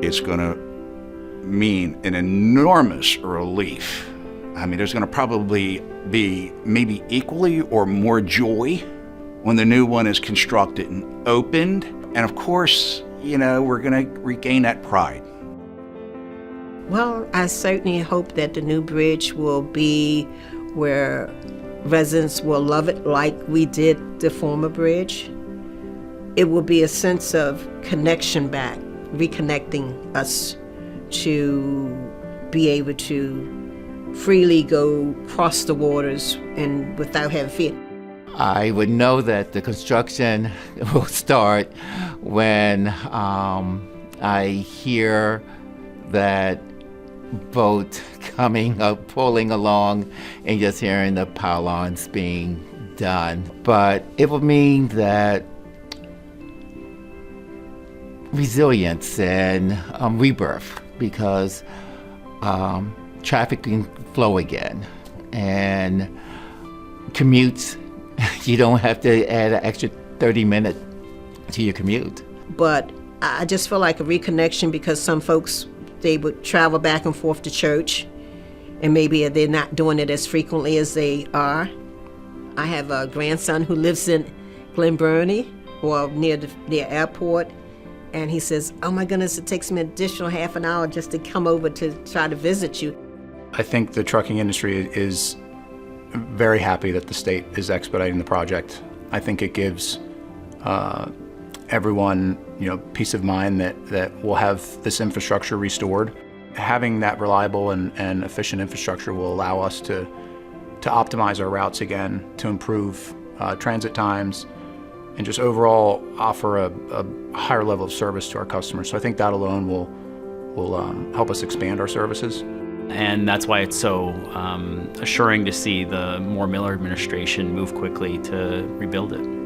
It's going to mean an enormous relief. I mean, there's going to probably be maybe equally or more joy when the new one is constructed and opened. And of course, we're going to regain that pride. Well, I certainly hope that the new bridge will be where residents will love it like we did the former bridge. It will be a sense of connection back, reconnecting us to be able to freely go cross the waters and without having fear. I would know that the construction will start when I hear that boat coming up, pulling along, and just hearing the pylons being done. But it will mean that resilience and rebirth, because traffic can flow again, and commutes, you don't have to add an extra 30 minutes to your commute. But I just feel like a reconnection, because some folks, they would travel back and forth to church, and maybe they're not doing it as frequently as they are. I have a grandson who lives in Glen Burnie, or near the airport, and he says, oh my goodness, it takes me an additional half an hour just to come over to try to visit you. I think the trucking industry is very happy that the state is expediting the project. I think it gives everyone, peace of mind that we'll have this infrastructure restored. Having that reliable and efficient infrastructure will allow us to optimize our routes again, to improve transit times, and just overall offer a higher level of service to our customers. So I think that alone will help us expand our services. And that's why it's so assuring to see the Moore-Miller administration move quickly to rebuild it.